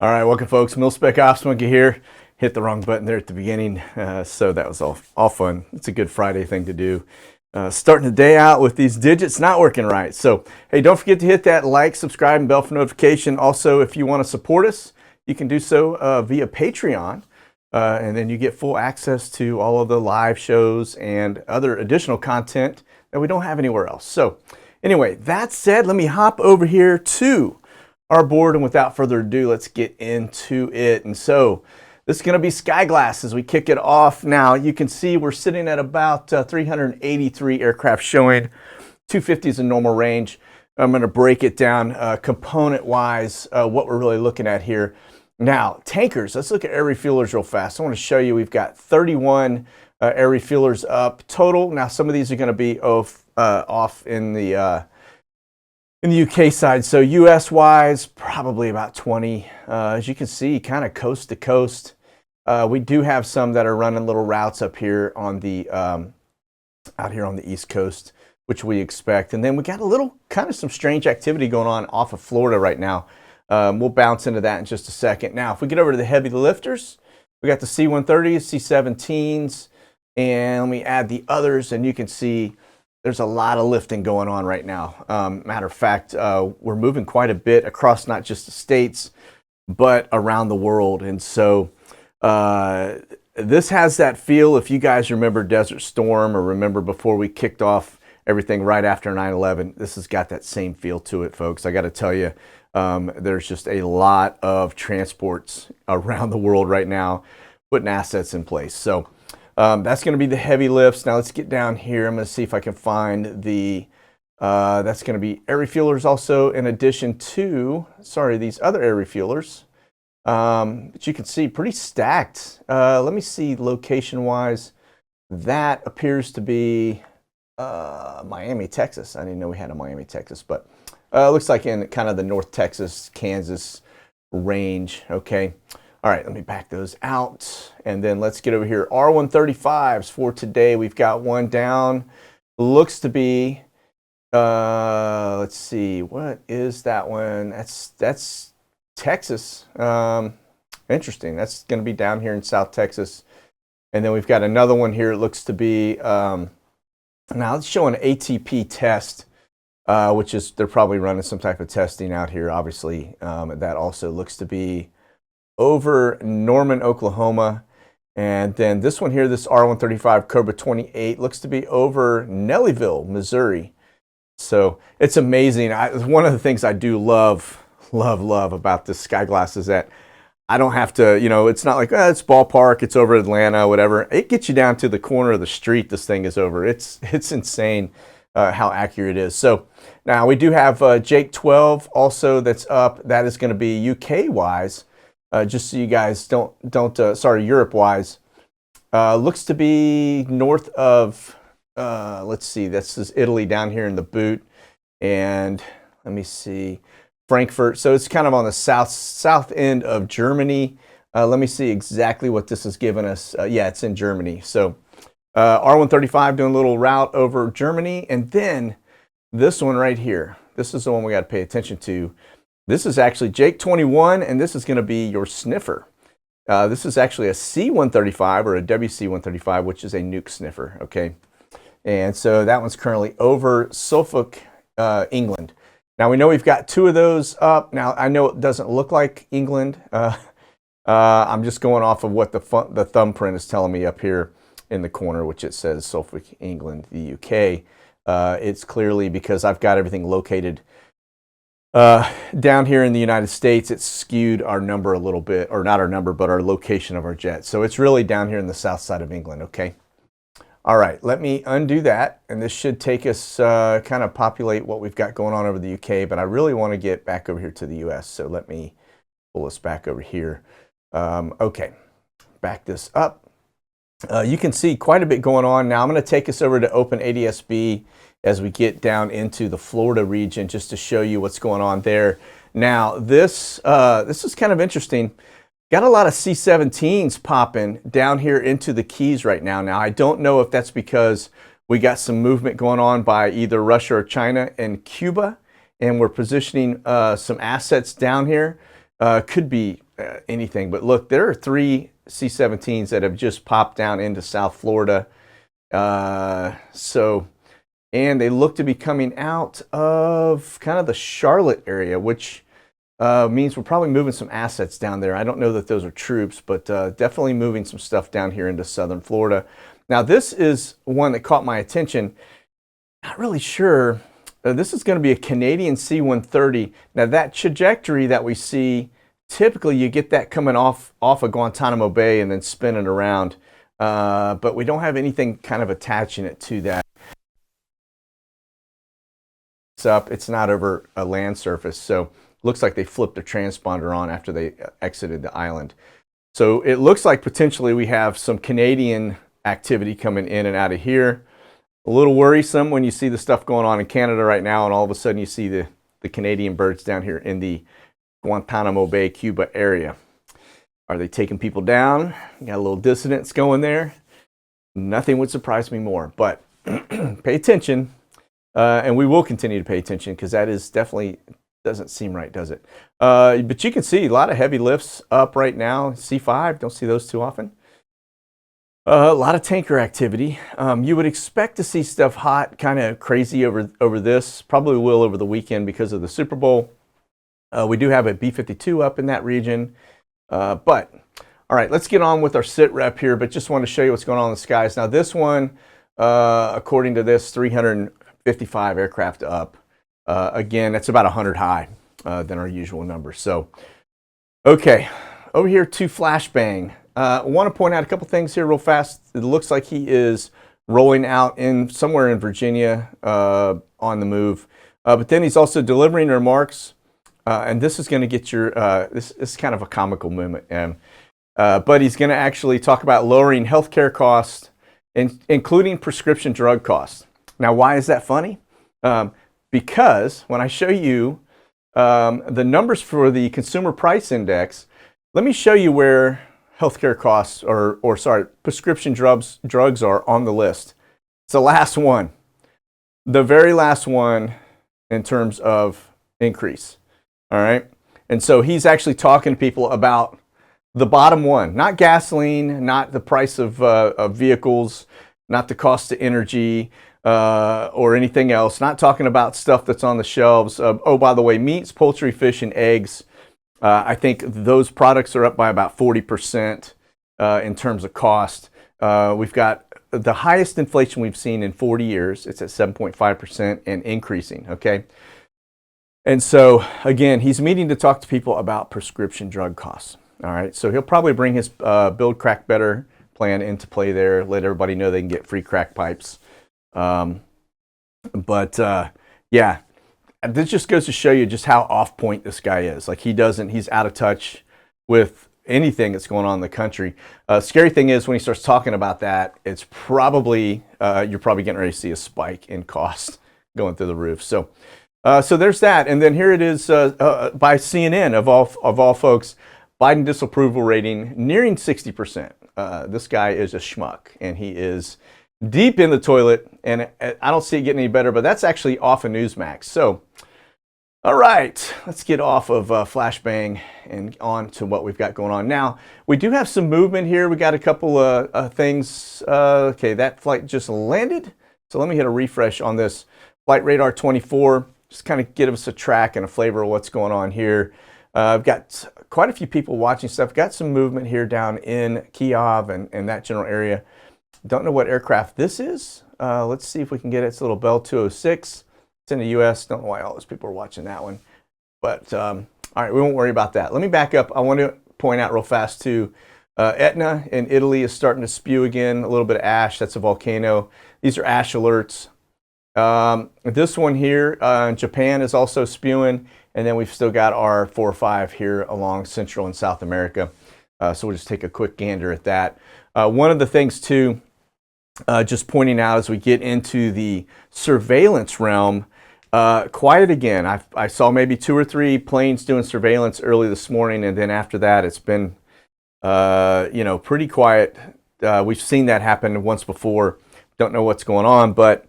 All right, welcome folks. Mil-Spec Ops Monkey here. Hit the wrong button there at the beginning, so that was all fun. It's a good Friday thing to do. Starting the day out with these digits not working right. So, hey, don't forget to hit that like, subscribe, and bell for notification. Also, if you want to support us, you can do so via Patreon, and then you get full access to all of the live shows and other additional content that we don't have anywhere else. So, anyway, that said, let me hop over here to our board, and without further ado, let's get into it. And so this is going to be Skyglass as we kick it off. Now you can see we're sitting at about 383 aircraft showing. 250 is a normal range. I'm going to break it down component wise, what we're really looking at here. Now tankers, let's look at air refuelers real fast. I want to show you we've got 31 air refuelers up total. Now some of these are going to be off in the UK side. So US wise, probably about 20. As you can see, kind of coast to coast. We do have some that are running little routes up here on the out here on the East Coast, which we expect. And then we got a little kind of some strange activity going on off of Florida right now. We'll bounce into that in just a second. Now, if we get over to the heavy lifters, we got the C-130s, C-17s, and let me add the others, and you can see there's a lot of lifting going on right now. Matter of fact, we're moving quite a bit across not just the States, but around the world. And so this has that feel, if you guys remember Desert Storm or remember before we kicked off everything right after 9/11, this has got that same feel to it, folks. I got to tell you, there's just a lot of transports around the world right now putting assets in place. So that's going to be the heavy lifts. Now let's get down here. I'm going to see if I can find the, that's going to be air refuelers also in addition to, these other air refuelers. But you can see pretty stacked. Let me see location wise. That appears to be Miami, Texas. I didn't know we had a Miami, Texas, but looks like in kind of the North Texas, Kansas range. Okay. All right, let me back those out. And then let's get over here. R135s for today. We've got one down. Looks to be, let's see, what is that one? That's Texas. Interesting. That's going to be down here in South Texas. And then we've got another one here. It looks to be, now it's showing an ATP test, which is, they're probably running some type of testing out here, obviously. That also looks to be over Norman, Oklahoma. And then this one here, this R135 Cobra 28, looks to be over Nellyville, Missouri. So it's amazing. One of the things I do love about this Skyglass is that I don't have to, it's not like, it's ballpark, it's over Atlanta, whatever. It gets you down to the corner of the street this thing is over. It's insane how accurate it is. So now we do have Jake 12 also that's up. That is going to be UK-wise. Just so you guys don't Europe-wise, looks to be north of, let's see, this is Italy down here in the boot, and let me see, Frankfurt. So it's kind of on the south end of Germany. Let me see exactly what this has given us. Yeah, it's in Germany. So R135 doing a little route over Germany, and then this one right here. This is the one we got to pay attention to. This is actually Jake 21, and this is going to be your sniffer. This is actually a C-135 or a WC-135, which is a nuke sniffer, okay? And so that one's currently over Suffolk, England. Now we know we've got two of those up. Now I know it doesn't look like England. I'm just going off of what the thumbprint is telling me up here in the corner, which it says Suffolk, England, the UK. It's clearly because I've got everything located down here in the United States. It's skewed our number a little bit, or not our number, but our location of our jet. So it's really down here in the south side of England, okay? All right, let me undo that, and this should take us, kind of populate what we've got going on over the UK, but I really want to get back over here to the US, so let me pull us back over here. Okay, back this up. You can see quite a bit going on. Now I'm going to take us over to Open ADSB as we get down into the Florida region, just to show you what's going on there. Now, this is kind of interesting. Got a lot of C-17s popping down here into the Keys right now. Now, I don't know if that's because we got some movement going on by either Russia or China and Cuba, and we're positioning some assets down here. Could be anything. But look, there are 3 C-17s that have just popped down into South Florida. And they look to be coming out of kind of the Charlotte area, which means we're probably moving some assets down there. I don't know that those are troops, but definitely moving some stuff down here into southern Florida. Now, this is one that caught my attention. Not really sure. This is going to be a Canadian C-130. Now, that trajectory that we see, typically you get that coming off of Guantanamo Bay and then spinning around. But we don't have anything kind of attaching it to that. It's not over a land surface, so looks like they flipped the transponder on after they exited the island. So it looks like potentially we have some Canadian activity coming in and out of here. A little worrisome when you see the stuff going on in Canada right now, and all of a sudden you see the Canadian birds down here in the Guantanamo Bay, Cuba area. Are they taking people down? Got a little dissidence going there. Nothing would surprise me more, but pay attention. And we will continue to pay attention because that is definitely doesn't seem right, does it? But you can see a lot of heavy lifts up right now. C5, don't see those too often. A lot of tanker activity. You would expect to see stuff hot, kind of crazy over this. Probably will over the weekend because of the Super Bowl. We do have a B-52 up in that region. But, all right, let's get on with our sit rep here, but just want to show you what's going on in the skies. Now, this one, according to this, 355 aircraft up. Again, that's about 100 high than our usual number. So, okay, over here to Flashbang. I want to point out a couple things here real fast. It looks like he is rolling out somewhere in Virginia on the move. But then he's also delivering remarks. And this is going to get your, this is kind of a comical moment. But he's going to actually talk about lowering healthcare costs, including prescription drug costs. Now, why is that funny? Because when I show you the numbers for the Consumer Price Index, let me show you where healthcare costs, prescription drugs are on the list. It's the last one, the very last one in terms of increase. All right. And so he's actually talking to people about the bottom one, not gasoline, not the price of vehicles, not the cost of energy or anything else, not talking about stuff that's on the shelves. Oh, by the way, meats, poultry, fish, and eggs. I think those products are up by about 40% in terms of cost. We've got the highest inflation we've seen in 40 years. It's at 7.5% and increasing. Okay. And so, again, he's meeting to talk to people about prescription drug costs. All right. So he'll probably bring his Build Crack Better plan into play there, let everybody know they can get free crack pipes. Yeah, this just goes to show you just how off point this guy is. Like he's out of touch with anything that's going on in the country. Scary thing is when he starts talking about that, it's probably, you're probably getting ready to see a spike in cost going through the roof. So there's that. And then here it is by CNN of all folks, Biden disapproval rating nearing 60%. This guy is a schmuck and he is deep in the toilet, and I don't see it getting any better, but that's actually off of Newsmax. So, all right, let's get off of Flashbang and on to what we've got going on. Now, we do have some movement here. We got a couple of things. Okay, that flight just landed. So let me hit a refresh on this Flight Radar 24, just kind of give us a track and a flavor of what's going on here. I've got quite a few people watching stuff. Got some movement here down in Kiev and that general area. Don't know what aircraft this is. Let's see if we can get it. It's a little Bell 206. It's in the U.S. Don't know why all those people are watching that one. But, all right, we won't worry about that. Let me back up. I want to point out real fast, too. Etna in Italy is starting to spew again. A little bit of ash. That's a volcano. These are ash alerts. This one here in Japan is also spewing. And then we've still got our 4 or 5 here along Central and South America. So we'll just take a quick gander at that. One of the things, too, just pointing out as we get into the surveillance realm, quiet again. I saw maybe 2 or 3 planes doing surveillance early this morning, and then after that it's been pretty quiet. We've seen that happen once before. Don't know what's going on, but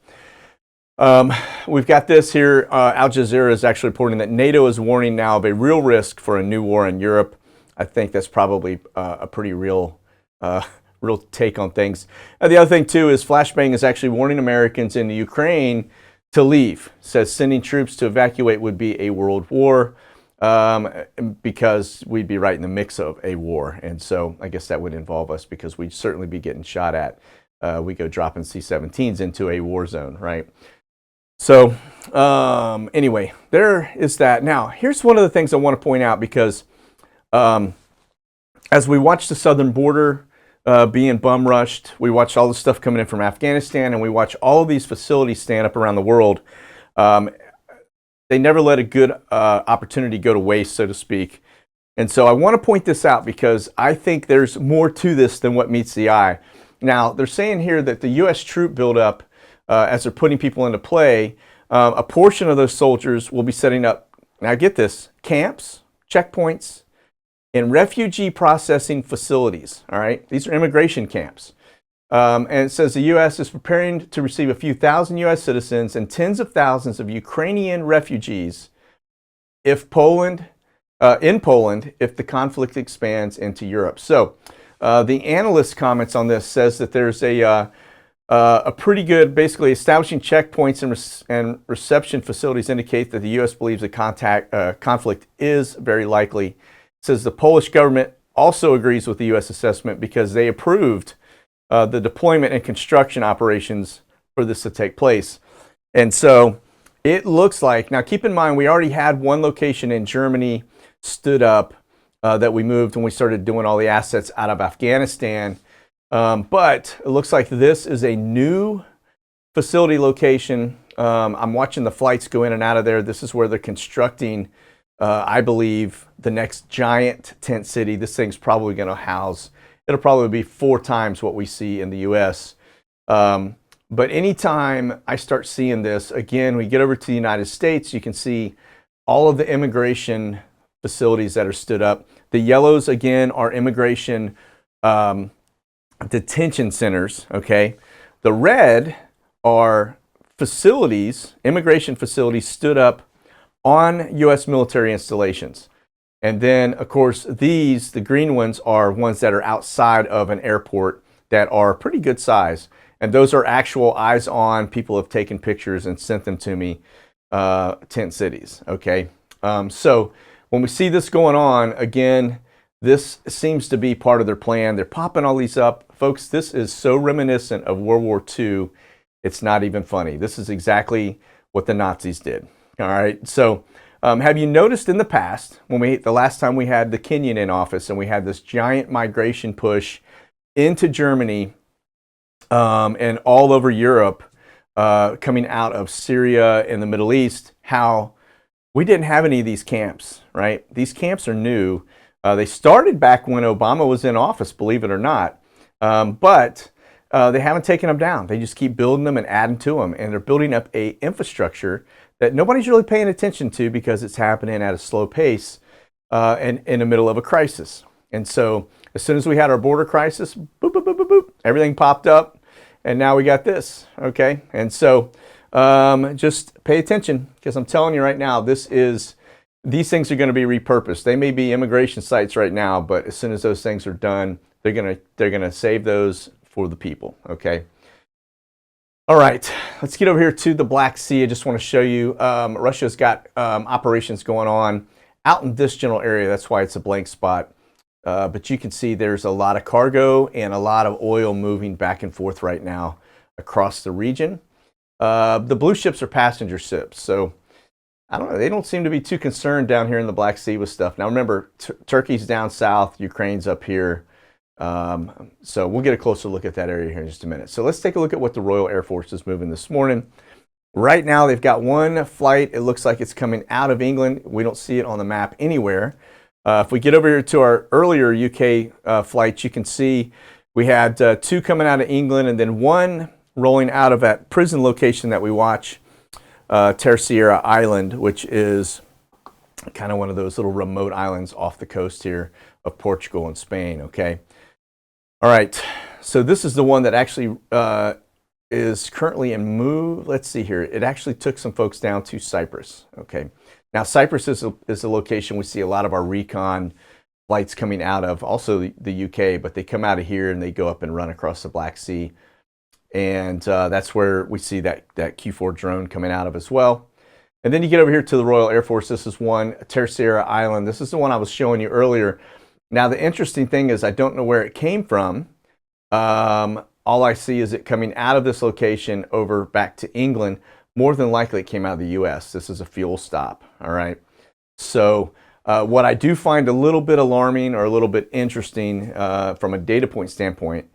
we've got this here. Al Jazeera is actually reporting that NATO is warning now of a real risk for a new war in Europe. I think that's probably a pretty real real take on things. The other thing too is Flashbang is actually warning Americans in the Ukraine to leave. Says sending troops to evacuate would be a world war, because we'd be right in the mix of a war. And so I guess that would involve us, because we'd certainly be getting shot at. We go dropping C-17s into a war zone, right? So anyway, there is that. Now, here's one of the things I want to point out, because as we watch the southern border being bum rushed, we watch all the stuff coming in from Afghanistan, and we watch all of these facilities stand up around the world. They never let a good opportunity go to waste, so to speak. And so I want to point this out, because I think there's more to this than what meets the eye. Now, they're saying here that the U.S. troop buildup, as they're putting people into play, a portion of those soldiers will be setting up, now get this, camps, checkpoints, and refugee processing facilities. All right, these are immigration camps. And it says the U.S. is preparing to receive a few thousand U.S. citizens and tens of thousands of Ukrainian refugees in Poland, if the conflict expands into Europe. So the analyst comments on this says that there's a pretty good, basically establishing checkpoints and reception facilities indicate that the U.S. believes the conflict is very likely. It says the Polish government also agrees with the U.S. assessment, because they approved the deployment and construction operations for this to take place. And so it looks like, now keep in mind, we already had one location in Germany stood up that we moved when we started doing all the assets out of Afghanistan. But it looks like this is a new facility location. I'm watching the flights go in and out of there. This is where they're constructing, I believe, the next giant tent city. This thing's probably going to house, it'll probably be 4 times what we see in the U.S. But anytime I start seeing this, again, we get over to the United States, you can see all of the immigration facilities that are stood up. The yellows, again, are immigration detention centers, okay? The red are facilities, immigration facilities stood up on U.S. military installations. And then, of course, these, the green ones, are ones that are outside of an airport that are pretty good size. And those are actual eyes-on, people have taken pictures and sent them to me, tent cities, okay? So when we see this going on, again, this seems to be part of their plan. They're popping all these up. Folks, this is so reminiscent of World War II, it's not even funny. This is exactly what the Nazis did, all right? So have you noticed in the past, when the last time we had the Kenyan in office and we had this giant migration push into Germany and all over Europe, coming out of Syria and the Middle East, how we didn't have any of these camps, right? These camps are new. They started back when Obama was in office, believe it or not, but they haven't taken them down. They just keep building them and adding to them, and they're building up a infrastructure that nobody's really paying attention to, because it's happening at a slow pace and in the middle of a crisis. And so as soon as we had our border crisis, boop, boop, boop, boop, boop, everything popped up, and now we got this, okay? And so just pay attention, because I'm telling you right now, these things are going to be repurposed. They may be immigration sites right now, but as soon as those things are done, they're going to save those for the people, okay? All right, let's get over here to the Black Sea. I just want to show you, Russia's got operations going on out in this general area. That's why it's a blank spot. But you can see there's a lot of cargo and a lot of oil moving back and forth right now across the region. The blue ships are passenger ships, so I don't know. They don't seem to be too concerned down here in the Black Sea with stuff. Now remember, Turkey's down south, Ukraine's up here. So we'll get a closer look at that area here in just a minute. So let's take a look at what the Royal Air Force is moving this morning. Right now, they've got one flight. It looks like it's coming out of England. We don't see it on the map anywhere. If we get over here to our earlier UK flights, you can see we had 2 coming out of England, and then 1 rolling out of that prison location that we watch, Terceira Island, which is kind of one of those little remote islands off the coast here of Portugal and Spain, okay? All right, so this is the one that actually is currently in move. Let's see here. It actually took some folks down to Cyprus, okay? Now, Cyprus is a location we see a lot of our recon flights coming out of also the UK, but they come out of here and they go up and run across the Black Sea. And that's where we see that Q4 drone coming out of as well. And then you get over here to the Royal Air Force. This is one, Terceira Island. This is the one I was showing you earlier. Now, the interesting thing is I don't know where it came from. All I see is it coming out of this location over back to England. More than likely it came out of the US. This is a fuel stop, all right? So what I do find a little bit alarming or a little bit interesting from a data point standpoint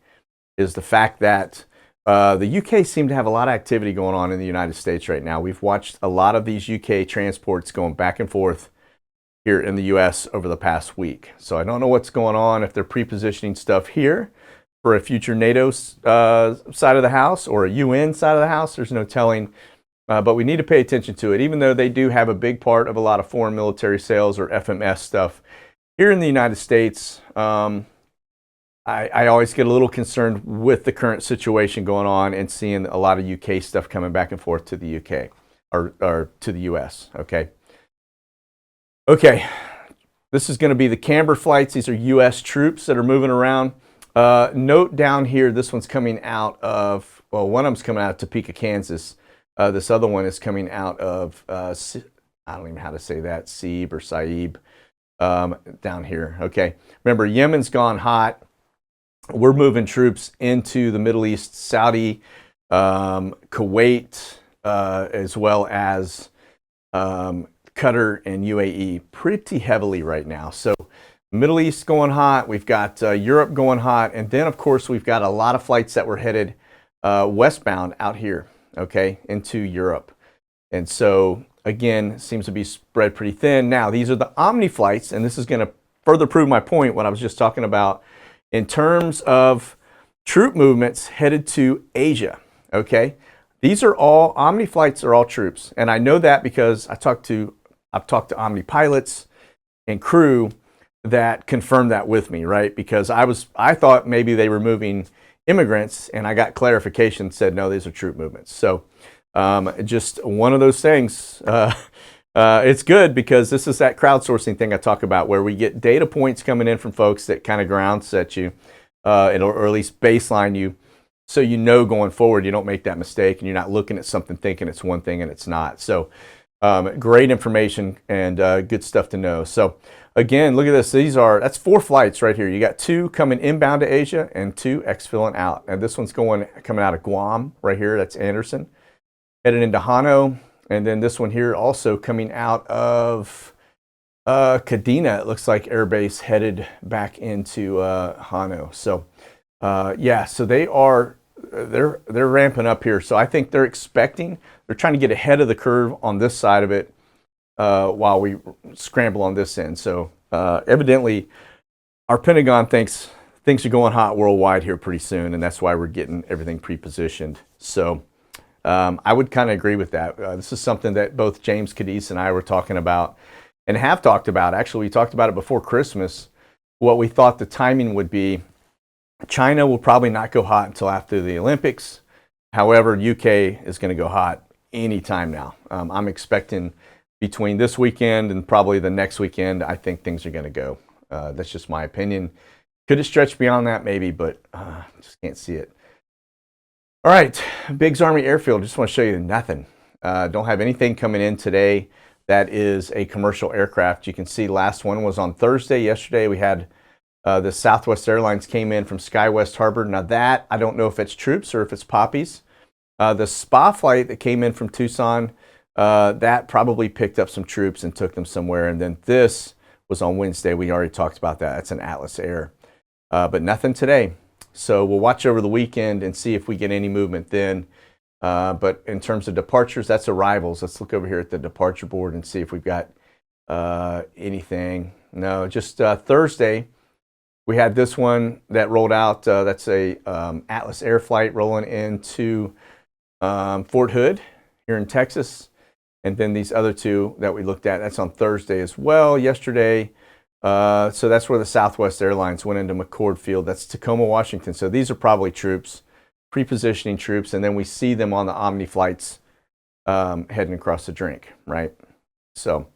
is the fact that the UK seem to have a lot of activity going on in the United States right now. We've watched a lot of these UK transports going back and forth here in the US over the past week. So I don't know what's going on, if they're pre-positioning stuff here for a future NATO side of the house or a UN side of the house. There's no telling, but we need to pay attention to it. Even though they do have a big part of a lot of foreign military sales or FMS stuff here in the United States, I always get a little concerned with the current situation going on and seeing a lot of UK stuff coming back and forth to the UK or to the US, okay? Okay, this is going to be the Camber Flights. These are US troops that are moving around. Note down here, this one's coming out of, well, one of them's coming out of Topeka, Kansas. This other one is coming out of, I don't even know how to say that, Seeb or Saib, down here, okay? Remember, Yemen's gone hot. We're moving troops into the Middle East, Saudi, Kuwait, as well as Qatar and UAE pretty heavily right now. So Middle East going hot, we've got Europe going hot, and then of course we've got a lot of flights that were headed westbound out here, okay, into Europe. And so again, seems to be spread pretty thin. Now these are the Omni flights, and this is going to further prove my point, what I was just talking about in terms of troop movements headed to Asia, okay? These are all, Omni flights are all troops, and I know that because I've talked to Omni pilots and crew that confirmed that with me, right? Because I thought maybe they were moving immigrants, and I got clarification, said no, these are troop movements. So just one of those things. It's good because this is that crowdsourcing thing I talk about, where we get data points coming in from folks that kind of ground set you, or at least baseline you, so you know going forward you don't make that mistake and you're not looking at something thinking it's one thing and it's not. So great information and good stuff to know. So again, look at this. That's 4 flights right here. You got 2 coming inbound to Asia and 2 exfilling out. And this one's coming out of Guam right here. That's Anderson. Headed into Hanoi. And then this one here also coming out of Kadena. It looks like Air Base, headed back into Hanoi. So yeah, so they're ramping up here. So I think they're trying to get ahead of the curve on this side of it while we scramble on this end. So evidently our Pentagon thinks things are going hot worldwide here pretty soon, and that's why we're getting everything pre-positioned. So I would kind of agree with that. This is something that both James Cadiz and I were talking about and have talked about. Actually, we talked about it before Christmas, what we thought the timing would be. China will probably not go hot until after the Olympics. However, UK is going to go hot anytime now. I'm expecting between this weekend and probably the next weekend, I think things are going to go. That's just my opinion. Could it stretch beyond that? Maybe, but just can't see it. All right, Biggs Army Airfield. Just want to show you nothing. Don't have anything coming in today that is a commercial aircraft. You can see last one was on Thursday. Yesterday we had the Southwest Airlines came in from SkyWest Harbor. Now that, I don't know if it's troops or if it's poppies. The SPA flight that came in from Tucson, that probably picked up some troops and took them somewhere. And then this was on Wednesday. We already talked about that. It's an Atlas Air, but nothing today. So we'll watch over the weekend and see if we get any movement then. But in terms of departures, that's arrivals. Let's look over here at the departure board and see if we've got anything. No, just Thursday, we had this one that rolled out. That's a Atlas Air flight rolling into Fort Hood here in Texas. And then these other 2 that we looked at, that's on Thursday as well, yesterday. So that's where the Southwest Airlines went into McCord Field. That's Tacoma, Washington. So these are probably troops, pre-positioning troops, and then we see them on the Omni flights heading across the drink, right? So,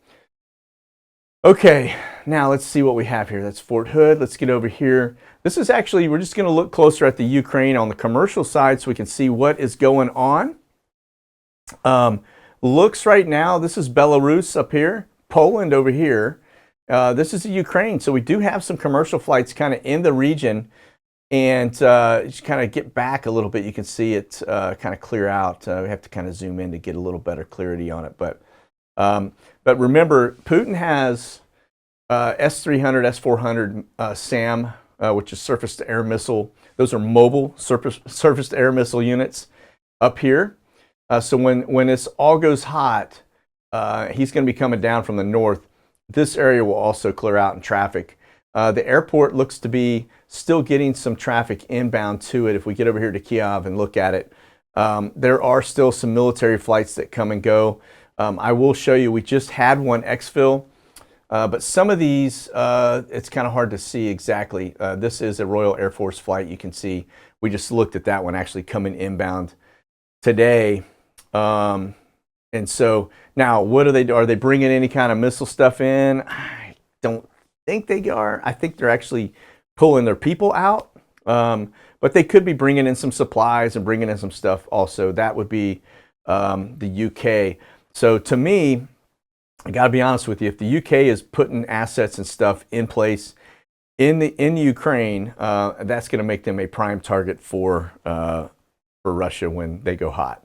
Okay, now let's see what we have here. That's Fort Hood. Let's get over here. This is actually, we're just going to look closer at the Ukraine on the commercial side so we can see what is going on. Looks right now, this is Belarus up here, Poland over here. This is the Ukraine, so we do have some commercial flights kind of in the region. And just kind of get back a little bit, you can see it kind of clear out. We have to kind of zoom in to get a little better clarity on it. But remember, Putin has S-300, S-400 SAM, which is surface-to-air missile. Those are mobile surface-to-air missile units up here. So when this all goes hot, he's going to be coming down from the north. This area will also clear out in traffic. The airport looks to be still getting some traffic inbound to it. If we get over here to Kiev and look at it, there are still some military flights that come and go. I will show you, we just had one exfil, but some of these, it's kind of hard to see exactly. This is a Royal Air Force flight. You can see, we just looked at that one actually coming inbound today. And so now what are they bringing any kind of missile stuff in? I don't think they are. I think they're actually pulling their people out, but they could be bringing in some supplies and bringing in some stuff also. That would be the UK. So to me, I got to be honest with you, if the UK is putting assets and stuff in place in the Ukraine, that's going to make them a prime target for Russia when they go hot.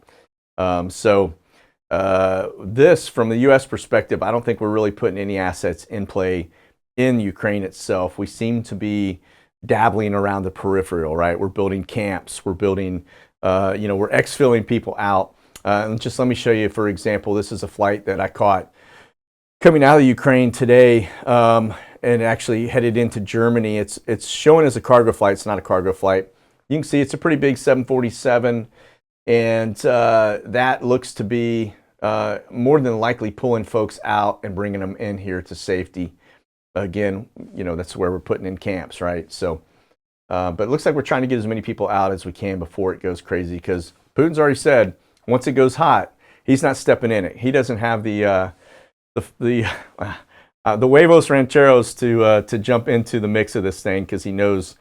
This, from the U.S. perspective, I don't think we're really putting any assets in play in Ukraine itself. We seem to be dabbling around the peripheral, right? We're building camps, we're building, we're exfilling people out. And just let me show you, for example, this is a flight that I caught coming out of Ukraine today, and actually headed into Germany. It's showing as a cargo flight. It's not a cargo flight. You can see it's a pretty big 747, and that looks to be more than likely pulling folks out and bringing them in here to safety. Again, that's where we're putting in camps, right? So, but it looks like we're trying to get as many people out as we can before it goes crazy, because Putin's already said once it goes hot, he's not stepping in it. He doesn't have the huevos rancheros to jump into the mix of this thing, because he knows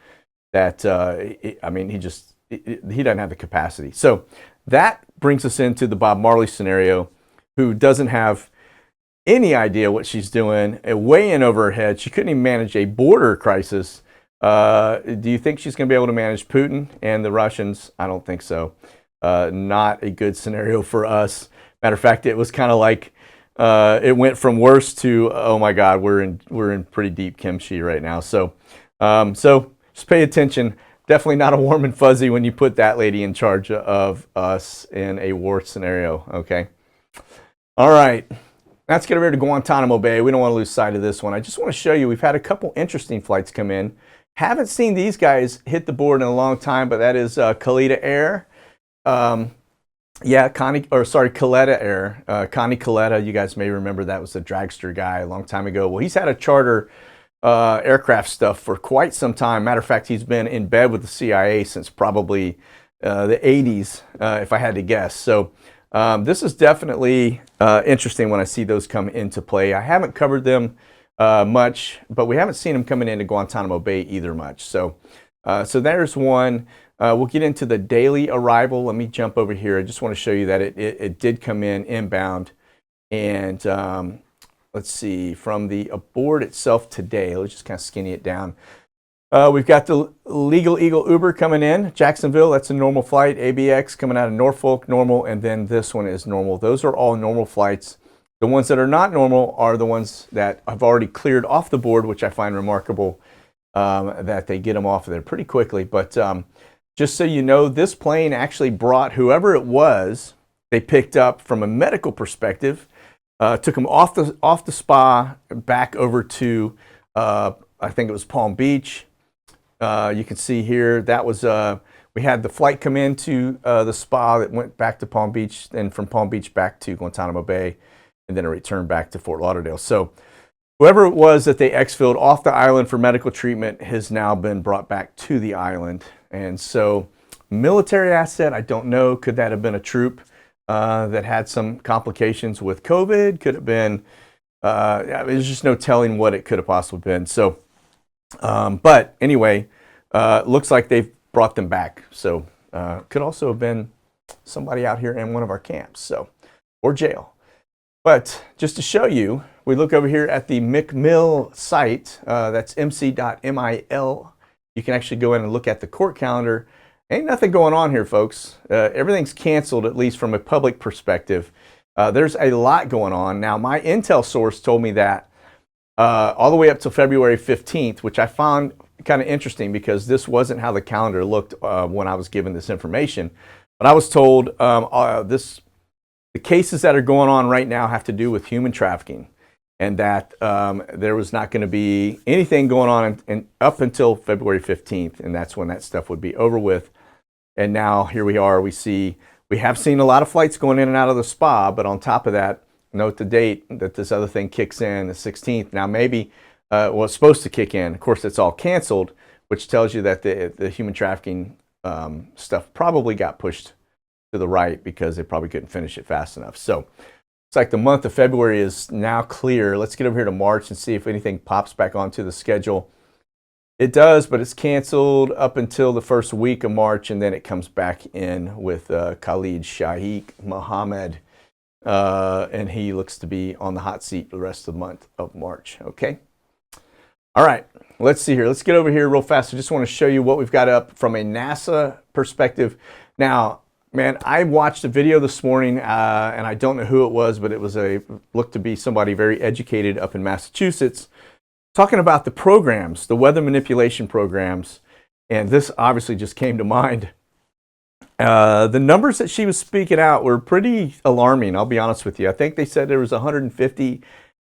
that he doesn't have the capacity. So that brings us into the Bob Marley scenario, who doesn't have any idea what she's doing, way in over her head. She couldn't even manage a border crisis. Do you think she's going to be able to manage Putin and the Russians? I don't think so. Not a good scenario for us. Matter of fact, it was kind of like it went from worse to, oh my God, we're in pretty deep kimchi right now. So just pay attention. Definitely not a warm and fuzzy when you put that lady in charge of us in a war scenario. Okay. All right. Let's get over to Guantanamo Bay. We don't want to lose sight of this one. I just want to show you, we've had a couple interesting flights come in. Haven't seen these guys hit the board in a long time, but that is Kalita Air. Kaleta Air. Connie Kaleta, you guys may remember, that was the dragster guy a long time ago. Well, he's had a charter aircraft stuff for quite some time. Matter of fact, he's been in bed with the CIA since probably the 80s, if I had to guess. So this is definitely interesting when I see those come into play. I haven't covered them much, but we haven't seen them coming into Guantanamo Bay either much. So there's one. We'll get into the daily arrival. Let me jump over here. I just want to show you that it did come in inbound. And let's see, from the aboard itself today, let's just kind of skinny it down. We've got the Legal Eagle Uber coming in, Jacksonville. That's a normal flight. ABX coming out of Norfolk, normal. And then this one is normal. Those are all normal flights. The ones that are not normal are the ones that have already cleared off the board, which I find remarkable that they get them off of there pretty quickly. But just so you know, this plane actually brought whoever it was they picked up from a medical perspective, took them off the spa back over to, I think it was Palm Beach. You can see here, that was, we had the flight come into the spa that went back to Palm Beach, and from Palm Beach back to Guantanamo Bay, and then a return back to Fort Lauderdale. So whoever it was that they exfilled off the island for medical treatment has now been brought back to the island. And so military asset, I don't know. Could that have been a troop that had some complications with COVID? Could have been there's just no telling what it could have possibly been. So, but anyway, looks like they've brought them back. So could also have been somebody out here in one of our camps, so, or jail. But just to show you, we look over here at the McMill site. That's mc.mil. You can actually go in and look at the court calendar. Ain't nothing going on here, folks. Everything's canceled, at least from a public perspective. There's a lot going on. Now, my intel source told me that all the way up to February 15th, which I found kind of interesting because this wasn't how the calendar looked when I was given this information. But I was told the cases that are going on right now have to do with human trafficking, and that there was not going to be anything going on up until February 15th, and that's when that stuff would be over with. And now here we are. We have seen a lot of flights going in and out of the spa, but on top of that, note the date that this other thing kicks in, the 16th. Now maybe was supposed to kick in. Of course, it's all canceled, which tells you that the human trafficking stuff probably got pushed to the right because they probably couldn't finish it fast enough. So it's like the month of February is now clear. Let's get over here to March and see if anything pops back onto the schedule. It does, but it's canceled up until the first week of March, and then it comes back in with Khalid Shaikh Mohammed, and he looks to be on the hot seat the rest of the month of March. Okay. All right, let's see here. Let's get over here real fast. I just want to show you what we've got up from a NASA perspective. Now, man, I watched a video this morning, and I don't know who it was, but it was looked to be somebody very educated up in Massachusetts, talking about the programs, the weather manipulation programs, and this obviously just came to mind. The numbers that she was speaking out were pretty alarming, I'll be honest with you. I think they said there was 150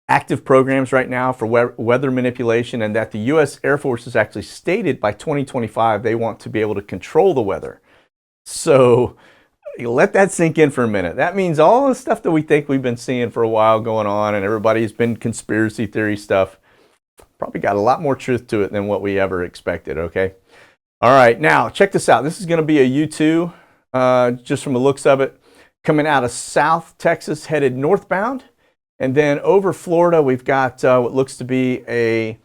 active programs right now for weather manipulation, and that the U.S. Air Force has actually stated by 2025 they want to be able to control the weather. So let that sink in for a minute. That means all the stuff that we think we've been seeing for a while going on, and everybody's been conspiracy theory stuff, probably got a lot more truth to it than what we ever expected, okay? All right, now check this out. This is going to be a U-2, just from the looks of it, coming out of South Texas, headed northbound. And then over Florida, we've got what looks to be a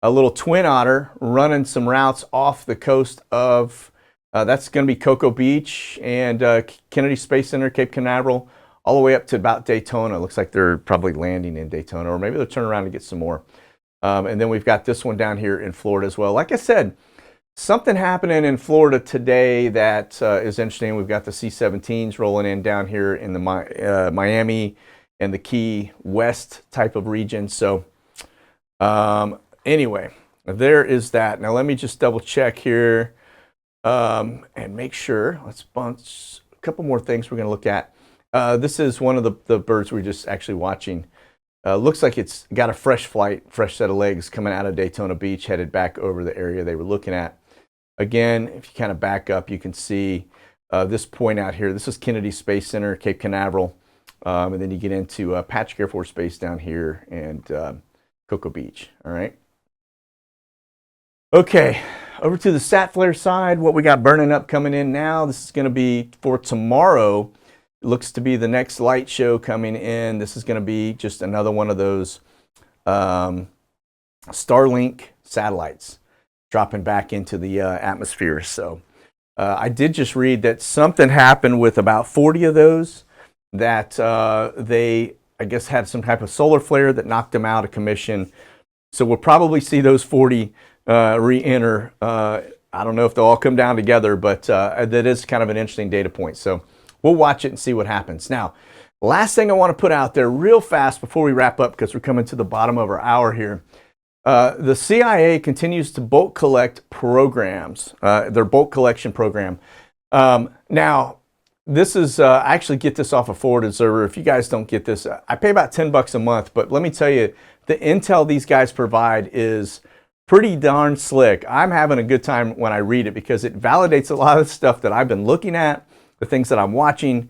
little Twin Otter running some routes off the coast of, that's going to be Cocoa Beach and Kennedy Space Center, Cape Canaveral, all the way up to about Daytona. It looks like they're probably landing in Daytona, or maybe they'll turn around and get some more. And then we've got this one down here in Florida as well. Like I said, something happening in Florida today that is interesting. We've got the C-17s rolling in down here in the Miami and the Key West type of region. So anyway, there is that. Now let me just double check here and make sure. Let's bunch a couple more things we're going to look at. This is one of the birds we're just actually watching. Looks like it's got a fresh flight, fresh set of legs coming out of Daytona Beach, headed back over the area they were looking at. Again, if you kind of back up, you can see this point out here. This is Kennedy Space Center, Cape Canaveral. And then you get into Patrick Air Force Base down here and Cocoa Beach. All right. Okay, over to the sat flare side. What we got burning up coming in now. This is going to be for tomorrow. It looks to be the next light show coming in. This is going to be just another one of those Starlink satellites dropping back into the atmosphere. So I did just read that something happened with about 40 of those, that they, I guess, had some type of solar flare that knocked them out of commission. So we'll probably see those 40 re-enter. I don't know if they'll all come down together, but that is kind of an interesting data point. So we'll watch it and see what happens. Now, last thing I want to put out there real fast before we wrap up, because we're coming to the bottom of our hour here. The CIA continues to bulk collect programs, their bulk collection program. Now, this is, I actually get this off of Forward Observer. If you guys don't get this, I pay about $10 a month, but let me tell you, the intel these guys provide is pretty darn slick. I'm having a good time when I read it because it validates a lot of the stuff that I've been looking at, the things that I'm watching,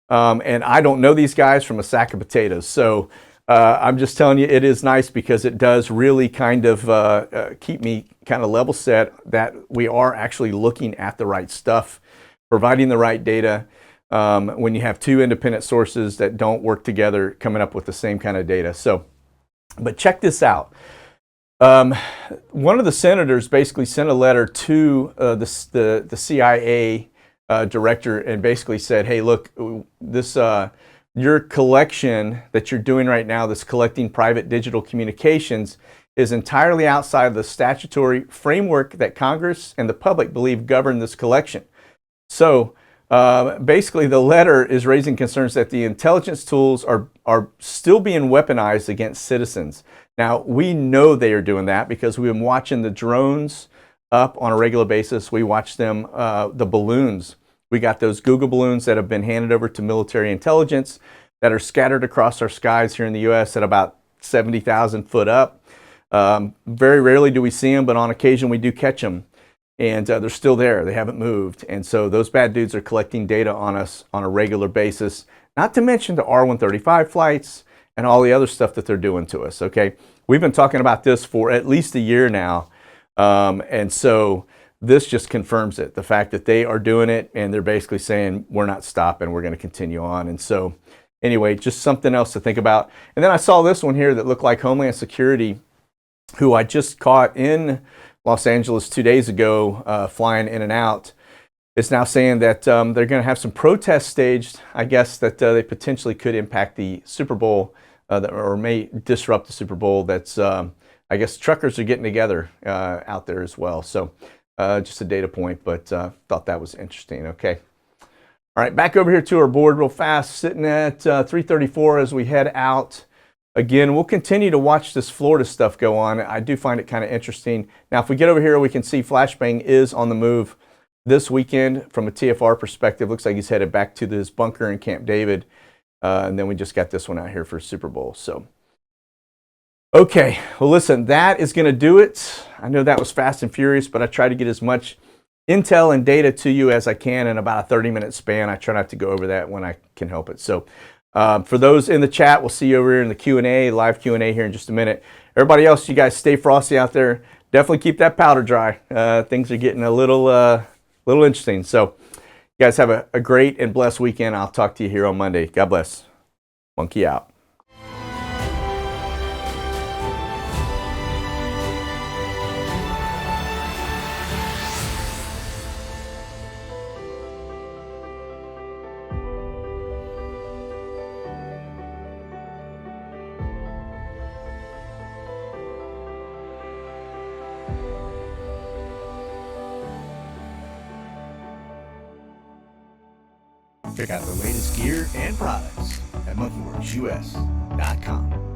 and I don't know these guys from a sack of potatoes. So I'm just telling you, it is nice because it does really kind of keep me kind of level set that we are actually looking at the right stuff, providing the right data. When you have two independent sources that don't work together, coming up with the same kind of data. So But check this out. One of the senators basically sent a letter to the CIA director and basically said, hey, look, this your collection that you're doing right now, this collecting private digital communications, is entirely outside of the statutory framework that Congress and the public believe govern this collection. So basically, the letter is raising concerns that the intelligence tools are still being weaponized against citizens. Now, we know they are doing that because we've been watching the drones up on a regular basis. We watch them, the balloons. We got those Google balloons that have been handed over to military intelligence that are scattered across our skies here in the U.S. at about 70,000 foot up. Very rarely do we see them, but on occasion we do catch them. And they're still there. They haven't moved. And so those bad dudes are collecting data on us on a regular basis, not to mention the R-135 flights and all the other stuff that they're doing to us, okay? We've been talking about this for at least a year now. And so this just confirms it, the fact that they are doing it and they're basically saying, we're not stopping, we're going to continue on. And so anyway, just something else to think about. And then I saw this one here that looked like Homeland Security, who I just caught in Los Angeles 2 days ago, flying in and out, is now saying that they're going to have some protests staged, I guess, that they potentially could impact the Super Bowl or may disrupt the Super Bowl. That's, I guess, truckers are getting together out there as well. So just a data point, but thought that was interesting. Okay. All right, back over here to our board real fast, sitting at 334 as we head out. Again, we'll continue to watch this Florida stuff go on. I do find it kind of interesting. Now, if we get over here, we can see Flashbang is on the move this weekend from a TFR perspective. Looks like he's headed back to this bunker in Camp David. And then we just got this one out here for Super Bowl. So, okay. Well, listen, that is going to do it. I know that was fast and furious, but I try to get as much intel and data to you as I can in about a 30-minute span. I try not to go over that when I can help it. So, for those in the chat, we'll see you over here in the Q&A, live Q&A here in just a minute. Everybody else, you guys stay frosty out there. Definitely keep that powder dry. Things are getting a little interesting. So you guys have a great and blessed weekend. I'll talk to you here on Monday. God bless. Monkey out. Check out the latest gear and products at monkeyworksus.com.